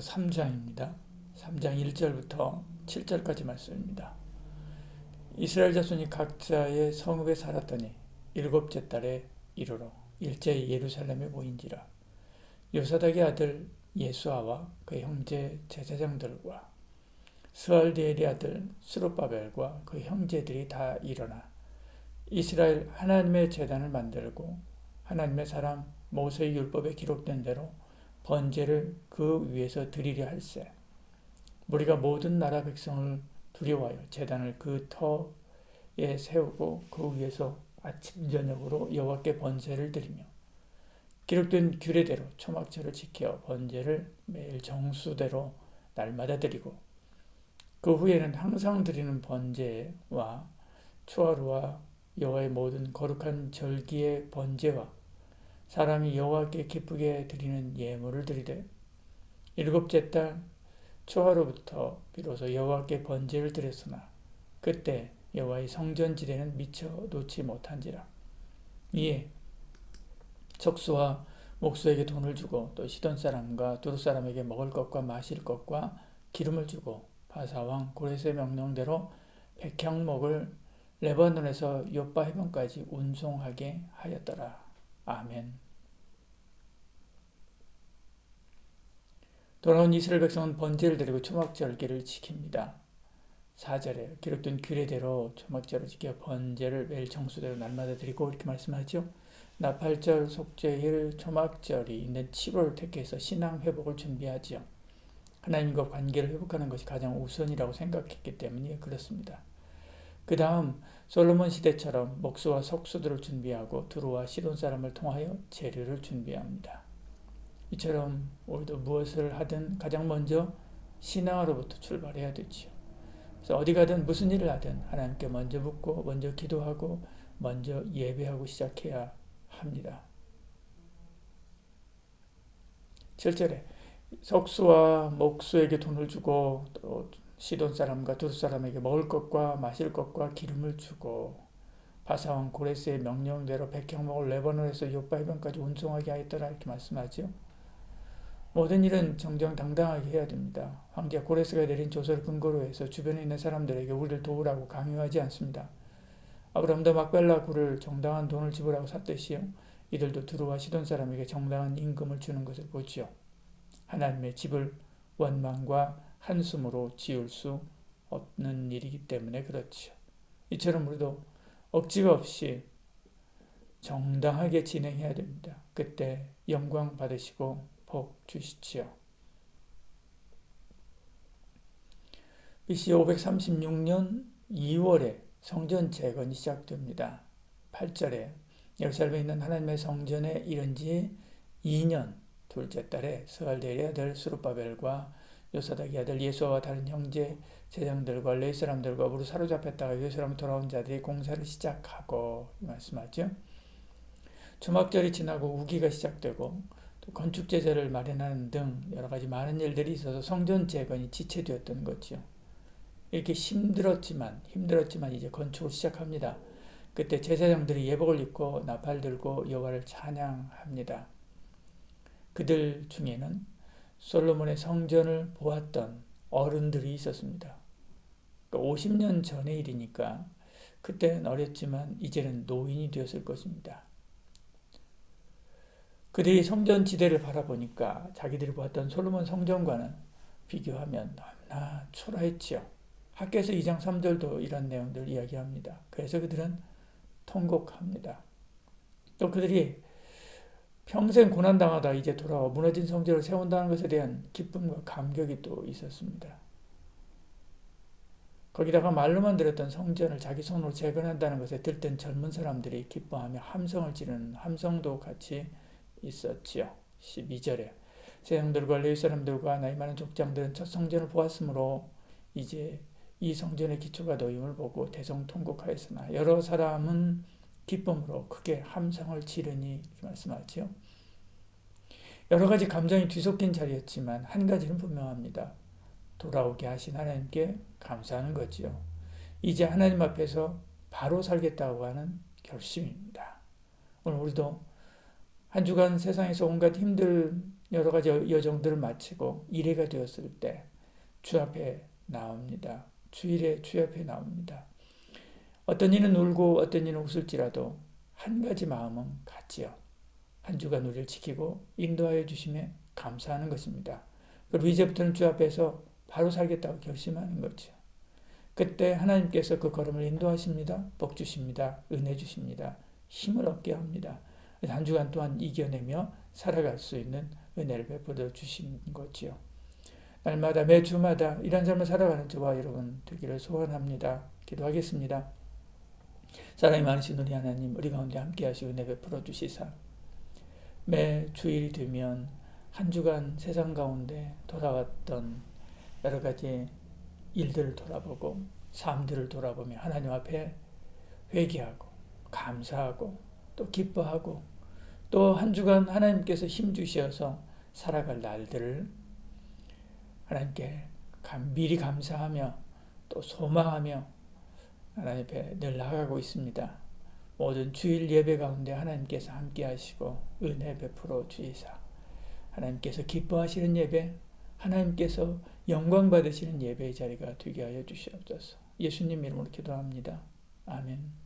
3장입니다. 3장 1절부터 7절까지 말씀입니다. 이스라엘 자손이 각자의 성읍에 살았더니 일곱째 달에 이르러 일제히 예루살렘에 모인지라. 요사닥의 아들 예수아와 그 형제 제사장들과 스알디엘의 아들 스룹바벨과 그 형제들이 다 일어나 이스라엘 하나님의 제단을 만들고 하나님의 사람 모세의 율법에 기록된 대로 번제를 그 위에서 드리려 할세. 우리가 모든 나라 백성을 두려워하여 제단을 그 터에 세우고 그 위에서 아침 저녁으로 여호와께 번제를 드리며 기록된 규례대로 초막절을 지켜 번제를 매일 정수대로 날마다 드리고 그 후에는 항상 드리는 번제와 초하루와 여호와의 모든 거룩한 절기의 번제와 사람이 여호와께 기쁘게 드리는 예물을 드리되 일곱째 달 초하루부터 비로소 여호와께 번제를 드렸으나 그때 여호와의 성전지대는 미처 놓지 못한지라. 이에 척수와 목수에게 돈을 주고 또 시돈 사람과 두루 사람에게 먹을 것과 마실 것과 기름을 주고 바사왕 고레스의 명령대로 백향목을 레바논에서 욥바 해변까지 운송하게 하였더라. 아멘. 돌아온 이스라엘 백성은 번제를 드리고 초막절기를 지킵니다. 4절에 기록된 규례대로 초막절을 지켜 번제를 매일 정수대로 날마다 드리고 이렇게 말씀하죠. 나팔절, 속죄일, 초막절이 있는 7월을 택해서 신앙 회복을 준비하지요. 하나님과 관계를 회복하는 것이 가장 우선이라고 생각했기 때문에 그렇습니다. 그 다음 솔로몬 시대처럼 목수와 석수들을 준비하고 두루와 시돈 사람을 통하여 재료를 준비합니다. 이처럼 우리도 무엇을 하든 가장 먼저 신앙으로부터 출발해야 되지요. 그래서 어디 가든 무슨 일을 하든 하나님께 먼저 묻고 먼저 기도하고 먼저 예배하고 시작해야 합니다. 7절에 석수와 목수에게 돈을 주고 또 시돈 사람과 두루 사람에게 먹을 것과 마실 것과 기름을 주고 바사왕 고레스의 명령대로 백향목을 레바논에서 욥바 해변까지 운송하게 하였더라 이렇게 말씀하죠. 모든 일은 정정당당하게 해야 됩니다. 황제 고레스가 내린 조서를 근거로 해서 주변에 있는 사람들에게 우리를 도우라고 강요하지 않습니다. 아브라함도 막벨라 굴을 정당한 돈을 지불하고 샀듯이요. 이들도 두루와 시돈 사람에게 정당한 임금을 주는 것을 보지요. 하나님의 집을 원망과 한숨으로 지을 수 없는 일이기 때문에 그렇지요. 이처럼 우리도 억지가 없이 정당하게 진행해야 됩니다. 그때 영광 받으시고 복 주시지요. BC 536년 2월에 성전 재건이 시작됩니다. 8절에 예루살렘에 있는 하나님의 성전에 이른 지 2년 둘째 달에 스알디엘의 아들 스룹바벨과 요사닥의 아들 예수아와 다른 형제 제장들과 레위 사람들과 우리 사로잡혔다가 예루살렘 돌아온 자들이 공사를 시작하고 말씀하죠. 초막절이 지나고 우기가 시작되고 또 건축 제재를 마련하는 등 여러 가지 많은 일들이 있어서 성전 재건이 지체되었던 거죠. 이렇게 힘들었지만 이제 건축을 시작합니다. 그때 제사장들이 예복을 입고 나팔 들고 여호와를 찬양합니다. 그들 중에는 솔로몬의 성전을 보았던 어른들이 있었습니다. 50년 전의 일이니까 그때는 어렸지만 이제는 노인이 되었을 것입니다. 그들이 성전 지대를 바라보니까 자기들이 보았던 솔로몬 성전과는 비교하면 너무나 초라했지요. 학교에서 2장 3절도 이런 내용들을 이야기합니다. 그래서 그들은 통곡합니다. 또 그들이 평생 고난당하다 이제 돌아와 무너진 성전을 세운다는 것에 대한 기쁨과 감격이 또 있었습니다. 거기다가 말로만 들었던 성전을 자기 손으로 재건한다는 것에 들뜬 젊은 사람들이 기뻐하며 함성을 지르는 함성도 같이 있었지요. 12절에 제장들과 레위 사람들과 나이 많은 족장들은 첫 성전을 보았으므로 이제 이 성전의 기초가 놓임을 보고 대성통곡하였으나 여러 사람은 기쁨으로 크게 함성을 지르니 이렇게 말씀하죠. 여러 가지 감정이 뒤섞인 자리였지만 한 가지는 분명합니다. 돌아오게 하신 하나님께 감사하는 거지요. 이제 하나님 앞에서 바로 살겠다고 하는 결심입니다. 오늘 우리도 한 주간 세상에서 온갖 힘든 여러 가지 여정들을 마치고 일회가 되었을 때 주 앞에 나옵니다. 주일에 주 앞에 나옵니다. 어떤 이는 울고 어떤 이는 웃을지라도 한 가지 마음은 같지요. 한 주간 우리를 지키고 인도하여 주심에 감사하는 것입니다. 그리고 이제부터는 주 앞에서 바로 살겠다고 결심하는 거죠. 그때 하나님께서 그 걸음을 인도하십니다. 복 주십니다. 은혜 주십니다. 힘을 얻게 합니다. 한 주간 동안 이겨내며 살아갈 수 있는 은혜를 베풀어 주신 거지요. 날마다 매주마다 이런 삶을 살아가는 저와 여러분 되기를 소원합니다. 기도하겠습니다. 사랑이 많으신 우리 하나님, 우리 가운데 함께 하시고 은혜 베풀어 주시사 매 주일이 되면 한 주간 세상 가운데 돌아왔던 여러 가지 일들을 돌아보고 삶들을 돌아보며 하나님 앞에 회개하고 감사하고 또 기뻐하고 또 한 주간 하나님께서 힘 주셔서 살아갈 날들을 하나님께 미리 감사하며 또 소망하며 하나님 앞에 늘 나아가고 있습니다. 모든 주일 예배 가운데 하나님께서 함께 하시고 은혜 베풀어 주시사 하나님께서 기뻐하시는 예배, 하나님께서 영광 받으시는 예배의 자리가 되게 하여 주시옵소서. 예수님 이름으로 기도합니다. 아멘.